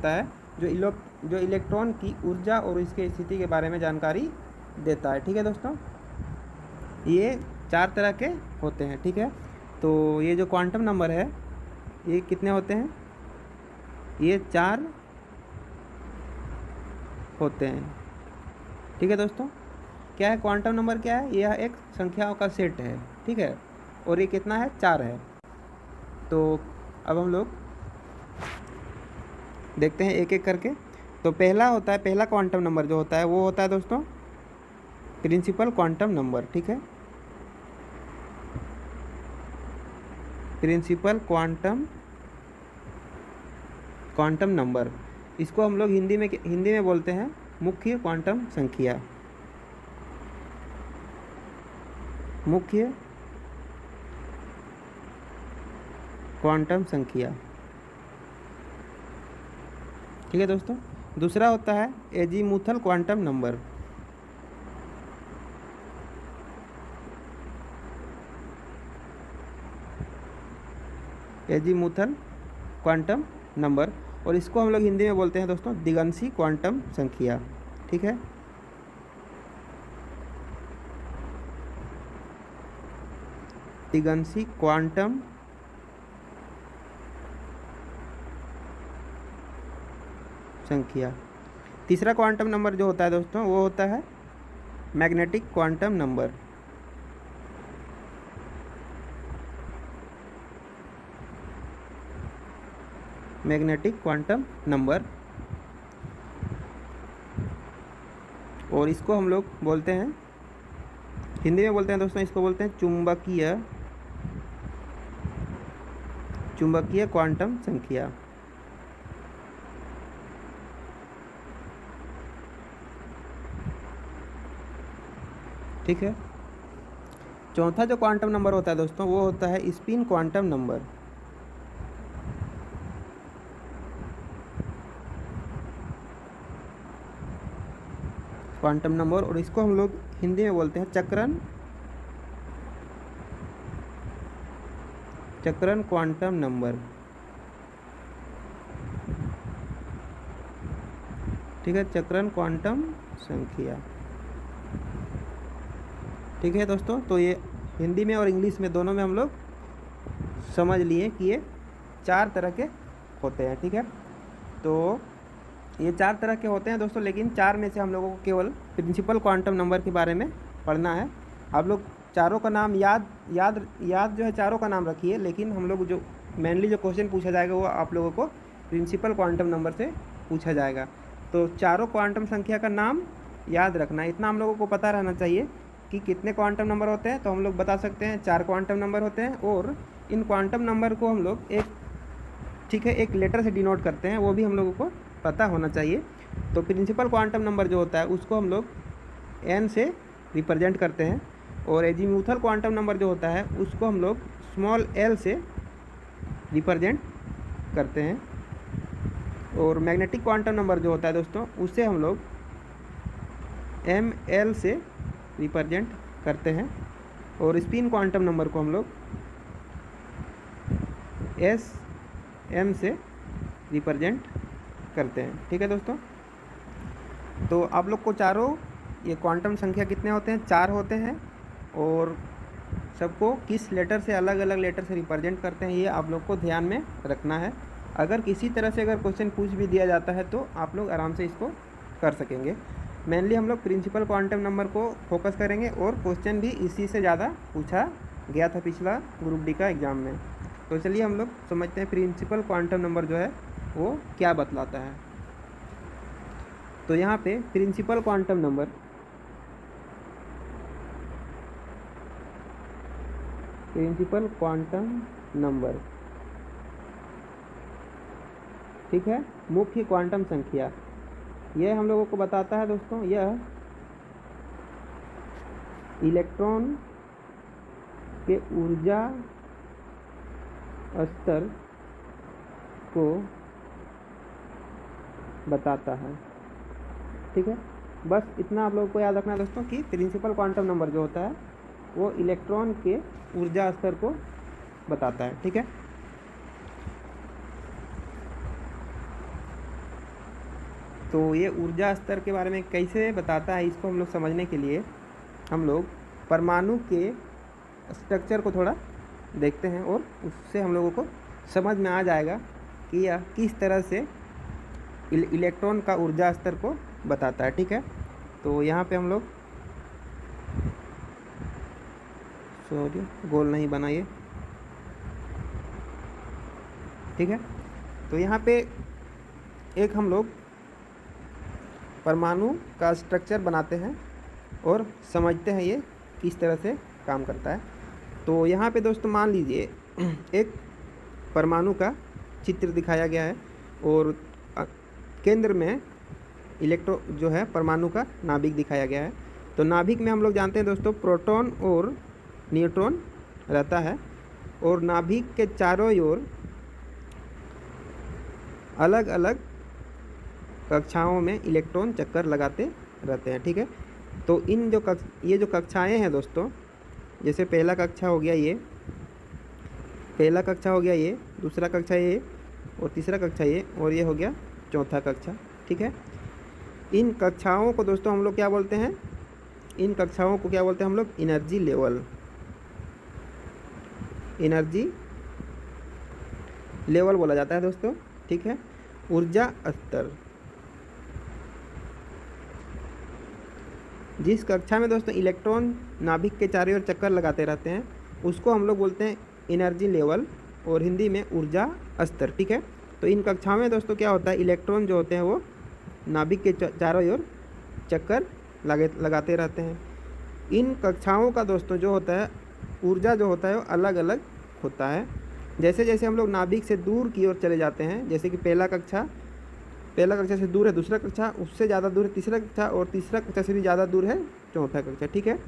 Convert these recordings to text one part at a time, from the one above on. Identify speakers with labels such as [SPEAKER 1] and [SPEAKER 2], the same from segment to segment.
[SPEAKER 1] होता है जो इलेक्ट्रॉन की ऊर्जा और इसके स्थिति के बारे में जानकारी देता है। ठीक है दोस्तों, ये 4 तरह के होते हैं। ठीक है, तो ये जो क्वांटम नंबर है ये कितने होते हैं? ये 4 होते हैं। ठीक है दोस्तों, क्या है क्वांटम नंबर? क्या है? यह एक संख्याओं का सेट है। ठीक है, और ये कितना है? 4 है। तो अब हम लोग देखते हैं एक एक करके। तो पहला क्वांटम नंबर जो होता है वो होता है दोस्तों प्रिंसिपल क्वांटम नंबर। ठीक है, प्रिंसिपल क्वांटम नंबर, इसको हम लोग हिंदी में बोलते हैं मुख्य क्वांटम संख्या। मुख्य क्वांटम संख्या। ठीक है दोस्तों, दूसरा होता है azimuthal quantum number. Azimuthal quantum number, और इसको हम लोग हिंदी में बोलते हैं दोस्तों दिगंशी क्वांटम संख्या। ठीक है, दिगंशी क्वांटम संख्या। तीसरा क्वांटम नंबर जो होता है दोस्तों वो होता है magnetic quantum number. Magnetic quantum number, और इसको हम लोग बोलते हैं हिंदी में बोलते हैं दोस्तों, इसको बोलते हैं चुंबकीय क्वांटम संख्या। ठीक है, चौथा जो क्वांटम नंबर होता है दोस्तों वो होता है spin quantum number. Quantum number, और इसको हम लोग हिंदी में बोलते हैं चक्रण क्वांटम नंबर। ठीक है, चक्रण क्वांटम संख्या। ठीक है दोस्तों, तो ये हिंदी में और इंग्लिश में दोनों में हम लोग समझ लिए कि ये 4 तरह के होते हैं। ठीक है, तो ये 4 तरह के होते हैं दोस्तों, लेकिन 4 में से हम लोगों को केवल प्रिंसिपल क्वांटम नंबर के बारे में पढ़ना है। आप लोग चारों का नाम याद जो है चारों का नाम रखिए, लेकिन हम लोग जो मेनली जो क्वेश्चन पूछा जाएगा वो आप लोगों को प्रिंसिपल क्वांटम नंबर से पूछा जाएगा। तो चारों क्वांटम संख्या का नाम याद रखना, इतना हम लोगों को पता रहना चाहिए कि कितने क्वांटम नंबर होते हैं। तो हम लोग बता सकते हैं 4 क्वांटम नंबर होते हैं, और इन क्वांटम नंबर को हम लोग एक लेटर से डिनोट करते हैं, वो भी हम लोगों को पता होना चाहिए। तो प्रिंसिपल क्वांटम नंबर जो होता है उसको हम लोग n से रिप्रेजेंट करते हैं, और एजीमुथल क्वांटम नंबर जो होता है उसको हम लोग स्मॉल l से रिप्रेजेंट करते हैं, और मैग्नेटिक क्वांटम नंबर जो होता है दोस्तों उसे हम लोग ml से रिप्रेजेंट करते हैं, और स्पिन क्वांटम नंबर को हम लोग sm से रिप्रेजेंट करते हैं। ठीक है दोस्तों, तो आप लोग को चारों ये क्वांटम संख्या कितने होते हैं? 4 होते हैं, और सबको किस लेटर से अलग अलग लेटर से रिप्रेजेंट करते हैं ये आप लोग को ध्यान में रखना है। अगर किसी तरह से अगर क्वेश्चन पूछ भी दिया जाता है तो आप लोग आराम से इसको कर सकेंगे। मेनली हम लोग प्रिंसिपल क्वांटम नंबर को फोकस करेंगे, और क्वेश्चन भी इसी से ज़्यादा पूछा गया था पिछला ग्रुप डी का एग्ज़ाम में। तो चलिए हम लोग समझते हैं प्रिंसिपल क्वांटम नंबर जो है वो क्या बतलाता है। तो यहाँ पे प्रिंसिपल क्वांटम नंबर ठीक है, मुख्य क्वांटम संख्या, यह हम लोगों को बताता है दोस्तों, यह इलेक्ट्रॉन के ऊर्जा स्तर को बताता है। ठीक है, बस इतना आप लोगों को याद रखना है दोस्तों कि प्रिंसिपल क्वांटम नंबर जो होता है वो इलेक्ट्रॉन के ऊर्जा स्तर को बताता है। ठीक है, तो ये ऊर्जा स्तर के बारे में कैसे बताता है, इसको हम लोग समझने के लिए हम लोग परमाणु के स्ट्रक्चर को थोड़ा देखते हैं और उससे हम लोगों को समझ में आ जाएगा कि यह किस तरह से इलेक्ट्रॉन का ऊर्जा स्तर को बताता है। ठीक है, तो यहाँ पे हम लोग सॉरी गोल नहीं बनाइए। ठीक है, तो यहाँ पे एक हम लोग परमाणु का स्ट्रक्चर बनाते हैं और समझते हैं ये किस तरह से काम करता है। तो यहाँ पे दोस्तों मान लीजिए एक परमाणु का चित्र दिखाया गया है और केंद्र में जो है परमाणु का नाभिक दिखाया गया है। तो नाभिक में हम लोग जानते हैं दोस्तों प्रोटॉन और न्यूट्रॉन रहता है और नाभिक के चारों ओर अलग अलग कक्षाओं में इलेक्ट्रॉन चक्कर लगाते रहते हैं। ठीक है, तो इन ये जो कक्षाएं हैं दोस्तों, जैसे पहला कक्षा हो गया ये, पहला कक्षा हो गया ये, दूसरा कक्षा ये और तीसरा कक्षा ये, और ये हो गया चौथा कक्षा। ठीक है, इन कक्षाओं को दोस्तों हम लोग क्या बोलते हैं, इन कक्षाओं को क्या बोलते हैं हम लोग, एनर्जी लेवल, एनर्जी लेवल बोला जाता है दोस्तों। ठीक है, ऊर्जा स्तर, जिस कक्षा में दोस्तों इलेक्ट्रॉन नाभिक के चारों ओर चक्कर लगाते रहते हैं उसको हम लोग बोलते हैं एनर्जी लेवल और हिंदी में ऊर्जा स्तर। ठीक है, तो इन कक्षाओं में दोस्तों क्या होता है, इलेक्ट्रॉन जो होते हैं वो नाभिक के चारों ओर चक्कर लगाते रहते हैं। इन कक्षाओं का दोस्तों जो होता है ऊर्जा जो होता है वो अलग अलग होता है। जैसे जैसे हम लोग नाभिक से दूर की ओर चले जाते हैं, जैसे कि पहला कक्षा से दूर है दूसरा कक्षा, उससे ज़्यादा दूर है तीसरा कक्षा, और तीसरा कक्षा से भी ज़्यादा दूर है चौथा कक्षा। ठीक है,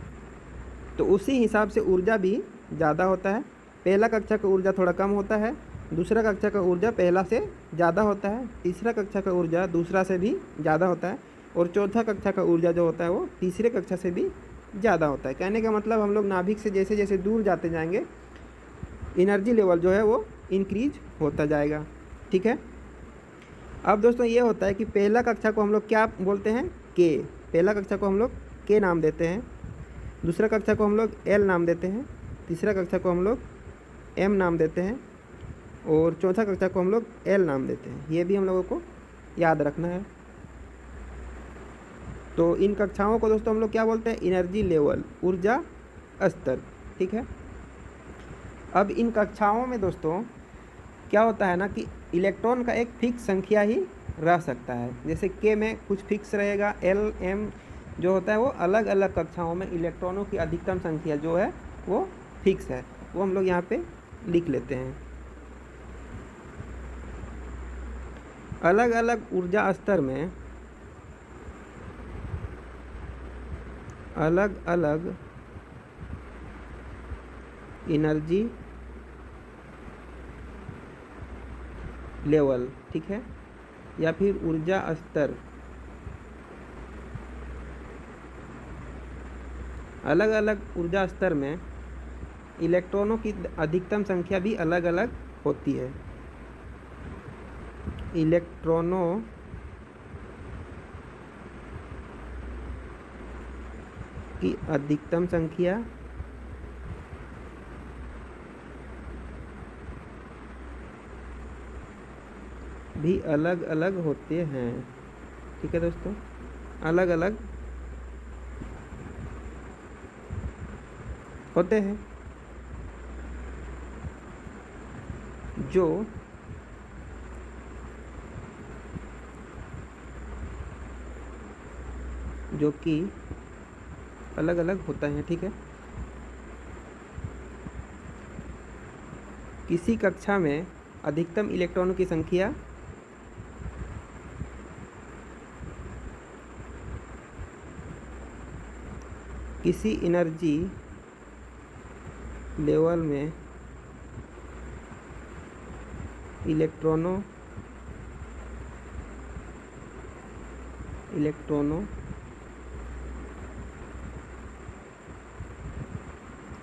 [SPEAKER 1] तो उसी हिसाब से ऊर्जा भी ज़्यादा होता है। पहला कक्षा का ऊर्जा थोड़ा कम होता है, दूसरा कक्षा का ऊर्जा पहला से ज़्यादा होता है, तीसरा कक्षा का ऊर्जा दूसरा से भी ज़्यादा होता है, और चौथा कक्षा का ऊर्जा जो होता है वो तीसरे कक्षा से भी ज़्यादा होता है। कहने का मतलब हम लोग नाभिक से जैसे जैसे दूर जाते जाएंगे एनर्जी लेवल जो है वो इंक्रीज होता जाएगा। ठीक है, अब दोस्तों ये होता है कि पहला कक्षा को हम लोग क्या बोलते हैं, के, पहला कक्षा को हम लोग के नाम देते हैं, दूसरा कक्षा को हम लोग एल नाम देते हैं, तीसरा कक्षा को हम लोग एम नाम देते हैं, और चौथा कक्षा को हम लोग एल नाम देते हैं। ये भी हम लोगों को याद रखना है। तो इन कक्षाओं को दोस्तों हम लोग क्या बोलते हैं, एनर्जी लेवल, ऊर्जा स्तर। ठीक है, अब इन कक्षाओं में दोस्तों क्या होता है ना कि इलेक्ट्रॉन का एक फिक्स संख्या ही रह सकता है। जैसे के में कुछ फिक्स रहेगा, एल एम जो होता है वो अलग अलग कक्षाओं में इलेक्ट्रॉनों की अधिकतम संख्या जो है वो फिक्स है, वो हम लोग यहाँ पे लिख लेते हैं। अलग अलग ऊर्जा स्तर में अलग अलग एनर्जी लेवल, ठीक है, या फिर ऊर्जा स्तर, अलग अलग ऊर्जा स्तर में इलेक्ट्रॉनों की अधिकतम संख्या भी अलग अलग होती है। इलेक्ट्रॉनों की अधिकतम संख्या भी अलग अलग होते हैं। ठीक है दोस्तों, अलग अलग होते हैं। जो कि अलग अलग होता है। ठीक है, किसी कक्षा में अधिकतम इलेक्ट्रॉनों की संख्या किसी एनर्जी लेवल में इलेक्ट्रॉनों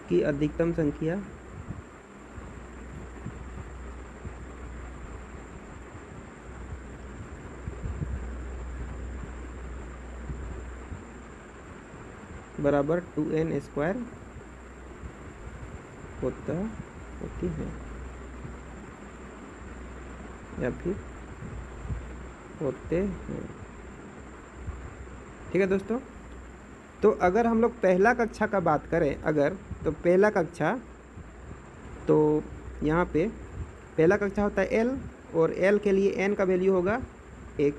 [SPEAKER 1] की अधिकतम संख्या बराबर 2n² होती है या फिर होते हैं। ठीक है दोस्तों, तो अगर हम लोग पहला कक्षा का बात करें अगर, तो पहला कक्षा, तो यहाँ पे पहला कक्षा होता है L, और L के लिए n का वैल्यू होगा 1,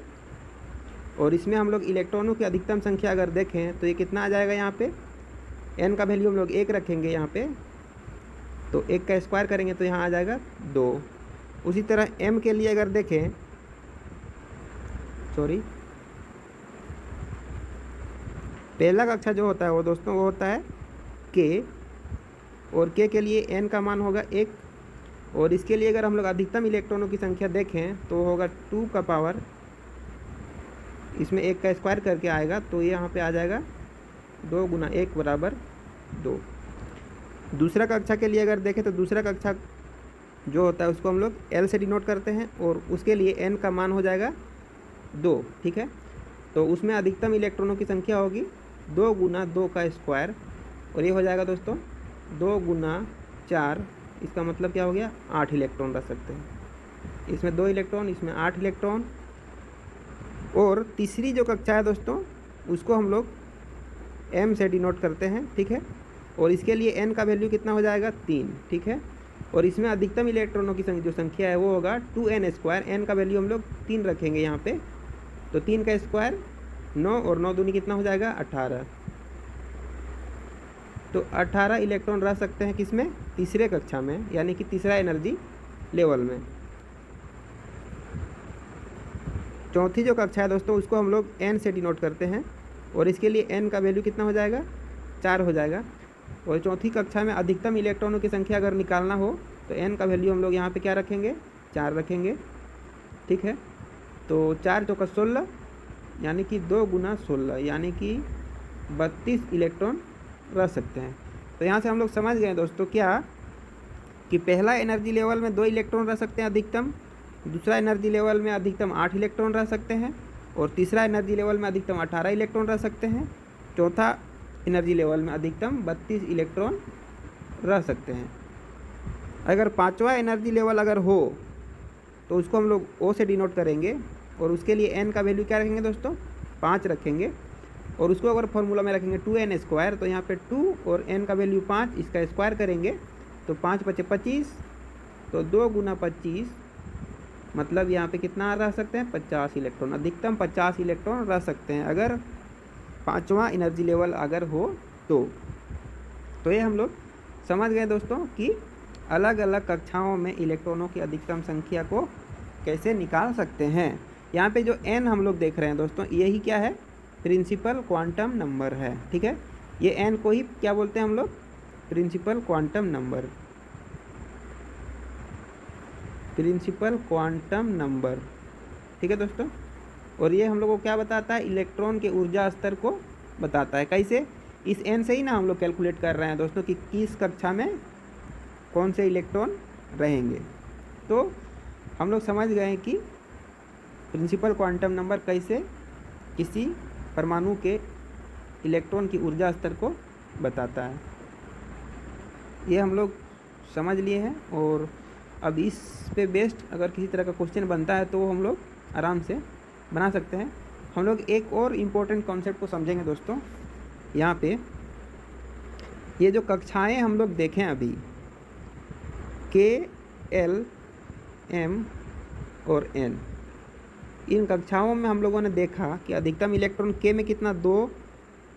[SPEAKER 1] और इसमें हम लोग इलेक्ट्रॉनों की अधिकतम संख्या अगर देखें तो ये कितना आ जाएगा, यहाँ पे n का वैल्यू हम लोग 1 रखेंगे यहाँ पे, तो 1 का स्क्वायर करेंगे तो यहाँ आ जाएगा 2। उसी तरह m के लिए अगर देखें, पहला कक्षा जो होता है वो दोस्तों वो होता है k, और k के लिए n का मान होगा 1, और इसके लिए अगर हम लोग अधिकतम इलेक्ट्रॉनों की संख्या देखें तो होगा 2 का पावर, इसमें 1 का स्क्वायर करके आएगा तो ये यहाँ पे आ जाएगा 2 गुना 1 बराबर 2। दूसरा कक्षा के लिए अगर देखें तो दूसरा कक्षा जो होता है उसको हम लोग L से डिनोट करते हैं, और उसके लिए n का मान हो जाएगा 2। ठीक है, तो उसमें अधिकतम इलेक्ट्रॉनों की संख्या होगी 2 गुना 2 का स्क्वायर, और ये हो जाएगा दोस्तों 2 गुना 4, इसका मतलब क्या हो गया, 8 इलेक्ट्रॉन रख सकते हैं। इसमें 2 इलेक्ट्रॉन, इसमें 8 इलेक्ट्रॉन। और तीसरी जो कक्षा है दोस्तों उसको हम लोग m से डिनोट करते हैं। ठीक है, और इसके लिए n का वैल्यू कितना हो जाएगा, 3। ठीक है, और इसमें अधिकतम इलेक्ट्रॉनों की जो संख्या है वो होगा 2n², n का वैल्यू हम लोग 3 रखेंगे यहाँ पे, तो 3 का स्क्वायर 9, और 9 दूनी कितना हो जाएगा, 18। तो 18 इलेक्ट्रॉन रह सकते हैं किसमें, तीसरे कक्षा में, यानी कि तीसरा एनर्जी लेवल में। चौथी जो कक्षा है दोस्तों उसको हम लोग n से डिनोट करते हैं, और इसके लिए n का वैल्यू कितना हो जाएगा, 4 हो जाएगा। और चौथी कक्षा में अधिकतम इलेक्ट्रॉनों की संख्या अगर निकालना हो तो n का वैल्यू हम लोग यहाँ पे क्या रखेंगे, 4 रखेंगे। ठीक है, तो 4 चौका 16, यानी कि 2 गुना 16, यानी कि 32 इलेक्ट्रॉन रह सकते हैं। तो यहाँ से हम लोग समझ गए दोस्तों क्या, कि पहला एनर्जी लेवल में 2 इलेक्ट्रॉन रह सकते हैं अधिकतम, दूसरा एनर्जी लेवल में अधिकतम 8 इलेक्ट्रॉन रह सकते हैं, और तीसरा एनर्जी लेवल में अधिकतम 18 इलेक्ट्रॉन रह सकते हैं, चौथा एनर्जी लेवल में अधिकतम 32 इलेक्ट्रॉन रह सकते हैं। अगर पांचवा एनर्जी लेवल अगर हो तो उसको हम लोग O से डिनोट करेंगे, और उसके लिए n का वैल्यू क्या रखेंगे दोस्तों, 5 रखेंगे, और उसको अगर फॉर्मूला में रखेंगे 2n², तो यहाँ पे 2 और n का वैल्यू 5, इसका स्क्वायर करेंगे तो 5 × 5 = 25, तो 2 गुना 25, मतलब यहाँ पे कितना रह सकते हैं, 50 इलेक्ट्रॉन, अधिकतम 50 इलेक्ट्रॉन रह सकते हैं अगर पांचवा एनर्जी लेवल अगर हो तो ये हम लोग समझ गए दोस्तों कि अलग अलग कक्षाओं में इलेक्ट्रॉनों की अधिकतम संख्या को कैसे निकाल सकते हैं। यहाँ पे जो n हम लोग देख रहे हैं दोस्तों, यही क्या है, प्रिंसिपल क्वांटम नंबर है। ठीक है, ये n को ही क्या बोलते हैं हम लोग, principal quantum number, principal quantum number. ठीक है दोस्तों, और ये हम लोग को क्या बताता है, इलेक्ट्रॉन के ऊर्जा स्तर को बताता है। कैसे, इस n से ही ना हम लोग कैलकुलेट कर रहे हैं दोस्तों कि किस कक्षा में कौन से इलेक्ट्रॉन रहेंगे। तो हम लोग समझ गए कि प्रिंसिपल क्वांटम नंबर कैसे किसी परमाणु के इलेक्ट्रॉन की ऊर्जा स्तर को बताता है, ये हम लोग समझ लिए हैं। और अब इस पे बेस्ड अगर किसी तरह का क्वेश्चन बनता है तो हम लोग आराम से बना सकते हैं। हम लोग एक और इम्पोर्टेंट कॉन्सेप्ट को समझेंगे दोस्तों। यहाँ पे ये जो कक्षाएं हम लोग देखें अभी, K, L, M और N, इन कक्षाओं में हम लोगों ने देखा कि अधिकतम इलेक्ट्रॉन K में कितना, 2,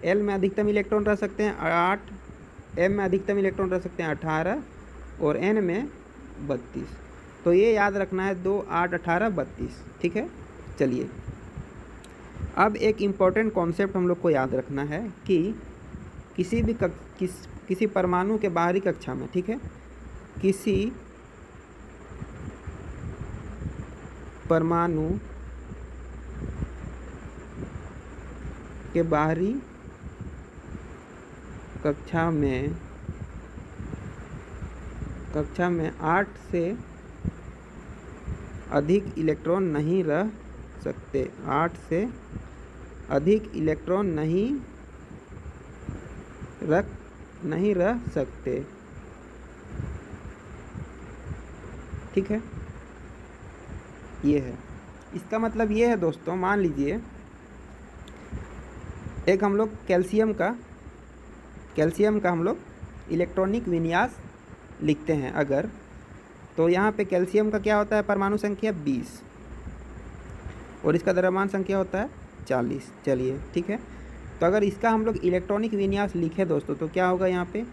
[SPEAKER 1] L में अधिकतम इलेक्ट्रॉन रह सकते हैं 8, M में अधिकतम इलेक्ट्रॉन रह सकते हैं 18 और N में 32। तो ये याद रखना है, 2, 8, 18, 32। ठीक है, चलिए अब एक इम्पॉर्टेंट कॉन्सेप्ट हम लोग को याद रखना है कि किसी भी किसी परमाणु के बाहरी कक्षा में, ठीक है, किसी परमाणु के बाहरी कक्षा में 8 से अधिक इलेक्ट्रॉन नहीं रह सकते, 8 से अधिक इलेक्ट्रॉन नहीं नहीं रह सकते। ठीक है, ये है। इसका मतलब ये है दोस्तों, मान लीजिए एक हम लोग कैल्शियम का हम लोग इलेक्ट्रॉनिक विन्यास लिखते हैं अगर, तो यहाँ पे कैल्शियम का क्या होता है, परमाणु संख्या 20 और इसका द्रव्यमान संख्या होता है 40। चलिए ठीक है, तो अगर इसका हम लोग इलेक्ट्रॉनिक विन्यास लिखे दोस्तों तो क्या होगा यहाँ पे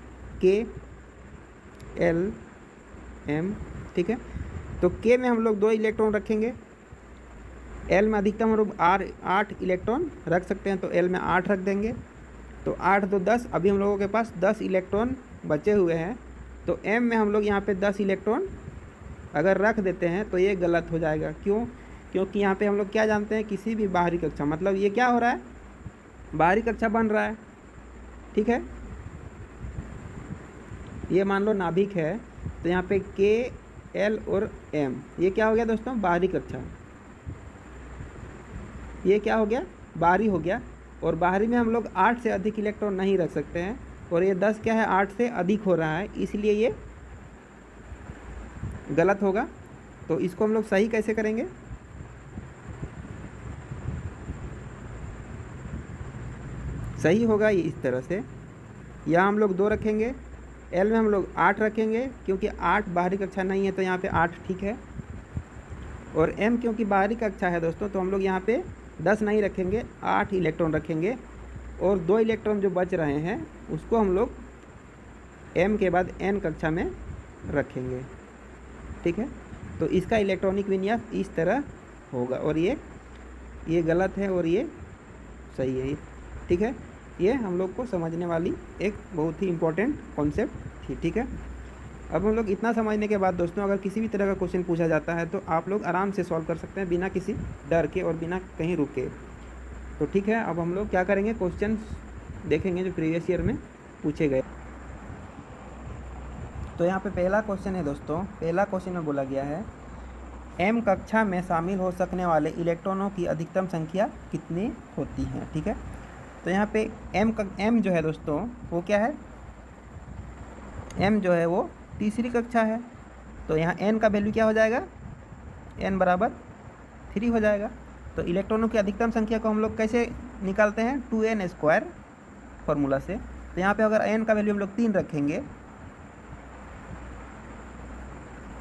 [SPEAKER 1] KLM। ठीक है, तो K में हम लोग 2 इलेक्ट्रॉन रखेंगे, L में अधिकतम हम लोग 8 इलेक्ट्रॉन रख सकते हैं, तो L में 8 रख देंगे। तो 8 2 10, अभी हम लोगों के पास 10 इलेक्ट्रॉन बचे हुए हैं। तो M में हम लोग यहाँ पे 10 इलेक्ट्रॉन अगर रख देते हैं तो ये गलत हो जाएगा। क्यों? क्योंकि यहाँ पे हम लोग क्या जानते हैं, किसी भी बाहरी कक्षा, मतलब ये क्या हो रहा है, बाहरी कक्षा बन रहा है। ठीक है, ये मान लो नाभिक है, तो यहाँ पे K L और M, ये क्या हो गया दोस्तों, बाहरी कक्षा। ये क्या हो गया, बाहरी हो गया। और बाहरी में हम लोग 8 से अधिक इलेक्ट्रॉन नहीं रख सकते हैं, और ये 10 क्या है, 8 से अधिक हो रहा है, इसलिए ये गलत होगा। तो इसको हम लोग सही कैसे करेंगे, सही होगा ये इस तरह से, यहाँ हम लोग 2 रखेंगे, L में हम लोग 8 रखेंगे, क्योंकि 8 बाहरी कक्षा नहीं है तो यहाँ पे 8 ठीक है। और M क्योंकि बाहरी कक्षा है दोस्तों, तो हम लोग यहाँ पे 10 नहीं रखेंगे, 8 इलेक्ट्रॉन रखेंगे। और 2 इलेक्ट्रॉन जो बच रहे हैं उसको हम लोग M के बाद N कक्षा में रखेंगे। ठीक है, तो इसका इलेक्ट्रॉनिक विन्यास इस तरह होगा, और ये गलत है और ये सही है। ठीक है, ये हम लोग को समझने वाली एक बहुत ही इम्पोर्टेंट कॉन्सेप्ट थी। ठीक है, अब हम लोग इतना समझने के बाद दोस्तों, अगर किसी भी तरह का क्वेश्चन पूछा जाता है तो आप लोग आराम से सॉल्व कर सकते हैं, बिना किसी डर के और बिना कहीं रुके। तो ठीक है, अब हम लोग क्या करेंगे, क्वेश्चन देखेंगे जो प्रीवियस ईयर में पूछे गए। तो यहाँ पे पहला क्वेश्चन है दोस्तों, पहला क्वेश्चन में बोला गया है M कक्षा में शामिल हो सकने वाले इलेक्ट्रॉनों की अधिकतम संख्या कितनी होती है। ठीक है, तो यहाँ पे M जो है दोस्तों वो क्या है, M जो है वो तीसरी कक्षा है, तो यहाँ N का वैल्यू क्या हो जाएगा, N बराबर 3 हो जाएगा। तो इलेक्ट्रॉनों की अधिकतम संख्या को हम लोग कैसे निकालते हैं, 2n² फॉर्मूला से। तो यहाँ पे अगर N का वैल्यू हम लोग 3 रखेंगे,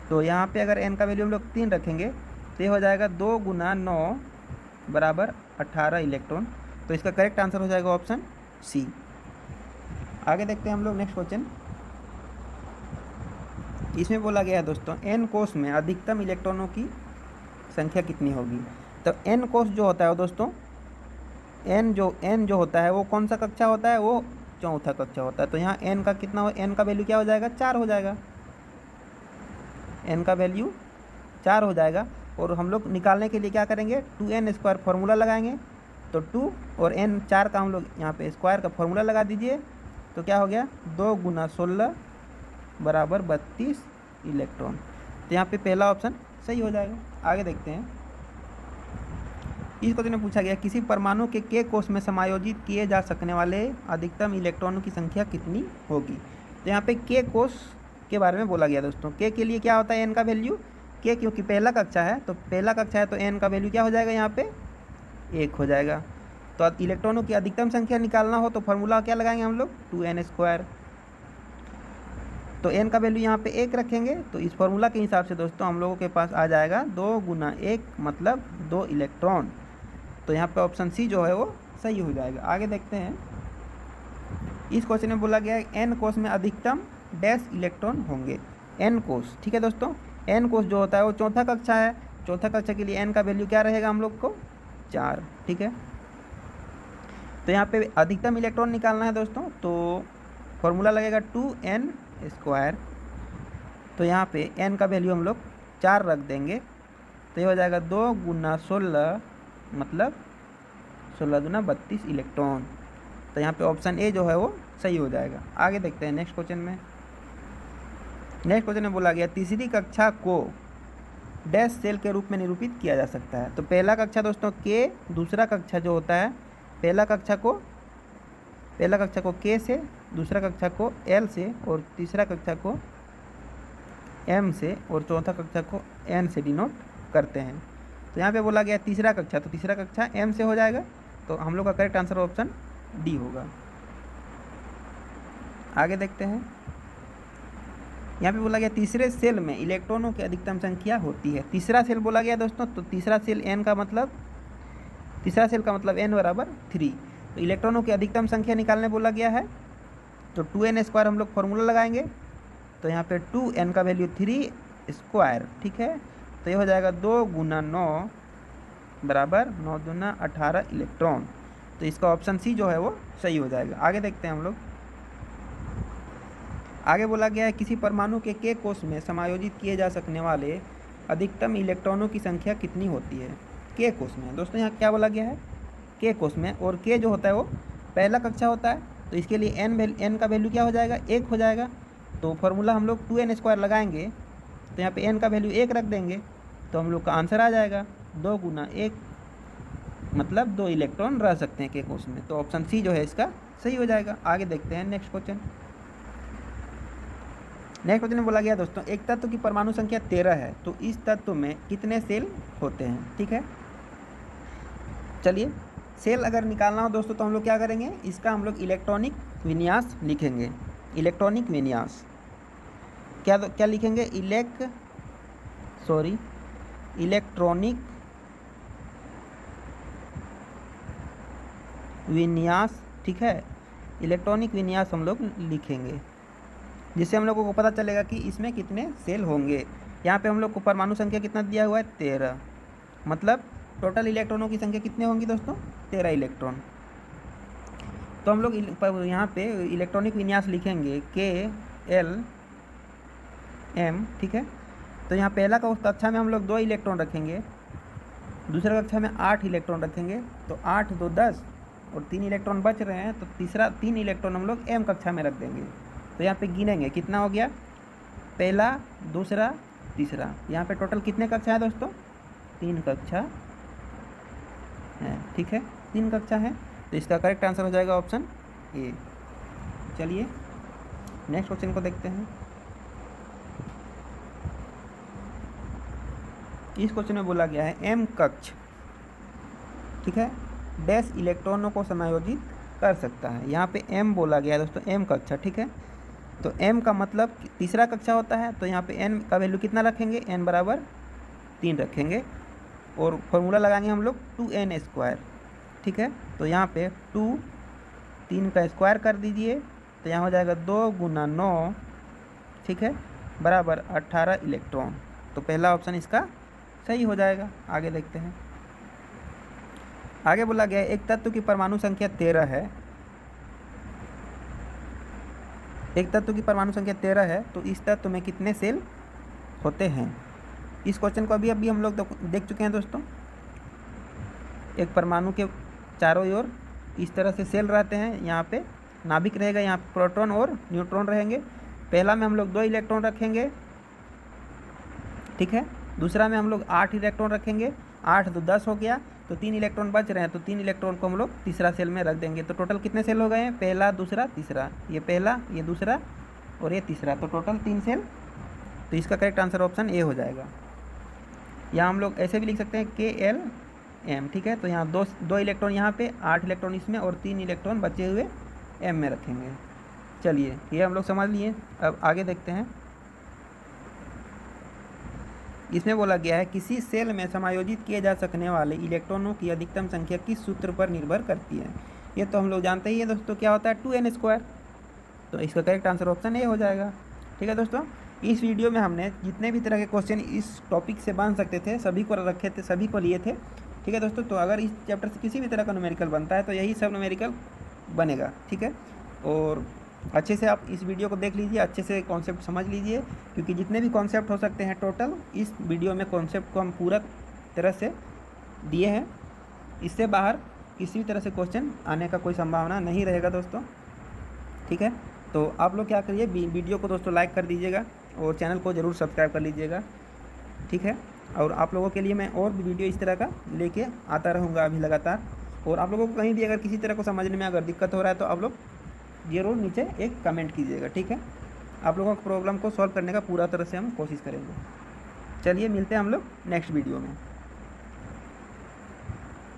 [SPEAKER 1] तो यहाँ पे अगर N का वैल्यू हम लोग 3 रखेंगे तो ये हो जाएगा 2 × 9 बराबर 18 इलेक्ट्रॉन। तो इसका करेक्ट आंसर हो जाएगा ऑप्शन सी। आगे देखते हैं हम लोग नेक्स्ट क्वेश्चन। इसमें बोला गया है दोस्तों N कोष में अधिकतम इलेक्ट्रॉनों की संख्या कितनी होगी। तो N कोष जो होता है वो दोस्तों, N जो होता है वो कौन सा कक्षा होता है, वो चौथा कक्षा होता है। तो यहाँ N का कितना हो, N का वैल्यू क्या हो जाएगा, 4 हो जाएगा। N का वैल्यू 4 हो जाएगा। और हम लोग निकालने के लिए क्या करेंगे, 2n² फार्मूला लगाएंगे। तो 2 और n 4 का हम लोग यहाँ पे स्क्वायर का फार्मूला लगा दीजिए, तो क्या हो गया, 2 × 16 बराबर 32 इलेक्ट्रॉन। तो यहाँ पे पहला ऑप्शन सही हो जाएगा। आगे देखते हैं। इस क्वेश्चन में पूछा गया किसी परमाणु के K कोष में समायोजित किए जा सकने वाले अधिकतम इलेक्ट्रॉनों की संख्या कितनी होगी। तो यहाँ पे K कोष के बारे में बोला गया दोस्तों। K के लिए क्या होता है, N का वैल्यू, K क्योंकि पहला कक्षा है, तो पहला कक्षा है तो N का वैल्यू क्या हो जाएगा, यहाँ पे 1 हो जाएगा। तो इलेक्ट्रॉनों की अधिकतम संख्या निकालना हो तो फार्मूला क्या लगाएंगे हम लोग, 2n²। तो n का वैल्यू यहाँ पे 1 रखेंगे, तो इस फार्मूला के हिसाब से दोस्तों हम लोगों के पास आ जाएगा 2 × 1 मतलब 2 इलेक्ट्रॉन। तो यहाँ पे ऑप्शन सी जो है वो सही हो जाएगा। आगे देखते हैं। इस क्वेश्चन में बोला गया है n कोष में अधिकतम डैश इलेक्ट्रॉन होंगे। n कोष, ठीक है दोस्तों, n कोष जो होता है वो चौथा कक्षा है। चौथा कक्षा के लिए n का वैल्यू क्या रहेगा हम लोग को, 4। ठीक है, तो यहाँ पे अधिकतम इलेक्ट्रॉन निकालना है दोस्तों, तो फॉर्मूला लगेगा 2n²। तो यहाँ पे n का वैल्यू हम लोग 4 रख देंगे, तो ये हो जाएगा 2 × 16 मतलब 16 × 32 इलेक्ट्रॉन। तो यहाँ पे ऑप्शन ए जो है वो सही हो जाएगा। आगे देखते हैं नेक्स्ट क्वेश्चन में। नेक्स्ट क्वेश्चन में बोला गया तीसरी कक्षा को डैश सेल के रूप में निरूपित किया जा सकता है। तो पहला कक्षा दोस्तों K, दूसरा कक्षा जो होता है पहला कक्षा को K से दूसरा कक्षा को L से और तीसरा कक्षा को M से और चौथा कक्षा को N से डिनोट करते हैं। तो यहाँ पे बोला गया तीसरा कक्षा, तो तीसरा कक्षा M से हो जाएगा, तो हम लोग का करेक्ट आंसर ऑप्शन डी होगा। आगे देखते हैं, यहाँ पे बोला गया तीसरे सेल में इलेक्ट्रॉनों की अधिकतम संख्या होती है। तीसरा सेल बोला गया दोस्तों, तो तीसरा सेल N का मतलब, तीसरा सेल का मतलब N बराबर 3। तो इलेक्ट्रॉनों की अधिकतम संख्या निकालने बोला गया है, तो 2n² हम लोग फॉर्मूला लगाएंगे। तो यहाँ पे 2n का वैल्यू 3², ठीक है। तो ये हो जाएगा 2 × 9 बराबर 9 दूना 18 इलेक्ट्रॉन। तो इसका ऑप्शन सी जो है वो सही हो जाएगा। आगे देखते हैं हम लोग। आगे बोला गया है किसी परमाणु के k कोष में समायोजित किए जा सकने वाले अधिकतम इलेक्ट्रॉनों की संख्या कितनी होती है k कोष में। दोस्तों यहाँ क्या बोला गया है, k कोष में, और k जो होता है वो पहला कक्षा होता है, तो इसके लिए n का वैल्यू क्या हो जाएगा, 1 हो जाएगा। तो फॉर्मूला हम लोग 2n² लगाएंगे, तो यहाँ पे n का वैल्यू 1 रख देंगे, तो हम लोग का आंसर आ जाएगा 2 × 1, मतलब 2 इलेक्ट्रॉन रह सकते हैं k कोष में। तो ऑप्शन सी जो है इसका सही हो जाएगा। आगे देखते हैं नेक्स्ट क्वेश्चन। नेक्स्ट क्वेश्चन में बोला गया दोस्तों एक तत्व की परमाणु संख्या 13 है, तो इस तत्व में कितने सेल होते हैं, ठीक है। चलिए, सेल अगर निकालना हो दोस्तों तो हम लोग क्या करेंगे, इसका हम लोग इलेक्ट्रॉनिक विन्यास लिखेंगे। इलेक्ट्रॉनिक विन्यास क्या लिखेंगे, इलेक्ट्रॉनिक विन्यास, ठीक है। इलेक्ट्रॉनिक विन्यास हम लोग लिखेंगे, जिससे हम लोगों को पता चलेगा कि इसमें कितने सेल होंगे। यहाँ पे हम लोग को परमाणु संख्या कितना दिया हुआ है, 13, मतलब टोटल इलेक्ट्रॉनों की संख्या कितने होंगी दोस्तों, 13 इलेक्ट्रॉन। तो हम लोग यहाँ पे इलेक्ट्रॉनिक विन्यास लिखेंगे KLM, ठीक है। तो यहाँ पहला कक्षा में हम लोग 2 इलेक्ट्रॉन रखेंगे, दूसरा कक्षा में 8 इलेक्ट्रॉन रखेंगे, तो 8 2 10 और 3 इलेक्ट्रॉन बच रहे हैं, तो तीसरा 3 इलेक्ट्रॉन हम लोग M कक्षा में रख देंगे। तो यहाँ पे गिनेंगे कितना हो गया, पहला, दूसरा, तीसरा। यहाँ पे टोटल कितने कक्षा है दोस्तों, 3 कक्षा है, ठीक है, 3 कक्षा है। तो इसका करेक्ट आंसर हो जाएगा ऑप्शन ए। चलिए नेक्स्ट क्वेश्चन को देखते हैं। इस क्वेश्चन में बोला गया है M कक्ष, ठीक है, डैश इलेक्ट्रॉनों को समायोजित कर सकता है। यहाँ पे M बोला गया है दोस्तों, M कक्षा, ठीक है। तो M का मतलब तीसरा कक्षा होता है, तो यहाँ पे N का वैल्यू कितना रखेंगे, N बराबर 3 रखेंगे, और फॉर्मूला लगाएंगे हम लोग 2n², ठीक है। तो यहाँ पे 2 3 का स्क्वायर कर दीजिए, तो यहाँ हो जाएगा 2 × 9, ठीक है, बराबर 18 इलेक्ट्रॉन। तो पहला ऑप्शन इसका सही हो जाएगा। आगे देखते हैं। आगे बोला गया है एक तत्व की परमाणु संख्या 13 है, एक तत्व की परमाणु संख्या 13 है, तो इस तत्व में कितने सेल होते हैं। इस क्वेश्चन को अभी हम लोग देख चुके हैं दोस्तों। एक परमाणु के चारों ओर इस तरह से सेल रहते हैं, यहाँ पे नाभिक रहेगा, यहाँ प्रोटॉन और न्यूट्रॉन रहेंगे। पहला में हम लोग 2 इलेक्ट्रॉन रखेंगे, ठीक है। दूसरा में हम लोग 8 इलेक्ट्रॉन रखेंगे, 8 तो 10 हो गया, तो 3 इलेक्ट्रॉन बच रहे हैं, तो 3 इलेक्ट्रॉन को हम लोग तीसरा सेल में रख देंगे। तो टोटल कितने सेल हो गए हैं, पहला, दूसरा, तीसरा, ये पहला, ये दूसरा और ये तीसरा, तो टोटल 3 सेल। तो इसका करेक्ट आंसर ऑप्शन ए हो जाएगा। यहाँ हम लोग ऐसे भी लिख सकते हैं KLM, ठीक है। तो यहाँ 2 इलेक्ट्रॉन यहाँ पे, 8 इलेक्ट्रॉन इसमें और 3 इलेक्ट्रॉन बचे हुए M में रखेंगे। चलिए ये हम लोग समझ लिए। अब आगे देखते हैं। इसमें बोला गया है किसी सेल में समायोजित किए जा सकने वाले इलेक्ट्रॉनों की अधिकतम संख्या किस सूत्र पर निर्भर करती है। ये तो हम लोग जानते ही है दोस्तों, क्या होता है, 2n²। तो इसका करेक्ट आंसर ऑप्शन ए हो जाएगा, ठीक है दोस्तों। इस वीडियो में हमने जितने भी तरह के क्वेश्चन इस टॉपिक से बन सकते थे सभी को रखे थे, सभी को लिए थे, ठीक है दोस्तों। तो अगर इस चैप्टर से किसी भी तरह का न्यूमेरिकल बनता है तो यही सब न्यूमेरिकल बनेगा, ठीक है। और अच्छे से आप इस वीडियो को देख लीजिए, अच्छे से कॉन्सेप्ट समझ लीजिए, क्योंकि जितने भी कॉन्सेप्ट हो सकते हैं टोटल इस वीडियो में कॉन्सेप्ट को हम पूरा तरह से दिए हैं। इससे बाहर किसी भी तरह से क्वेश्चन आने का कोई संभावना नहीं रहेगा दोस्तों, ठीक है। तो आप लोग क्या करिए, वीडियो को दोस्तों लाइक कर दीजिएगा और चैनल को ज़रूर सब्सक्राइब कर लीजिएगा, ठीक है। और आप लोगों के लिए मैं और भी वीडियो इस तरह का लेके आता रहूँगा अभी लगातार। और आप लोगों को कहीं भी अगर किसी तरह को समझने में अगर दिक्कत हो रहा है तो आप लोग जरूर नीचे एक कमेंट कीजिएगा, ठीक है। आप लोगों को प्रॉब्लम को सॉल्व करने का पूरा तरह से हम कोशिश करेंगे। चलिए मिलते हैं हम लोग नेक्स्ट वीडियो में।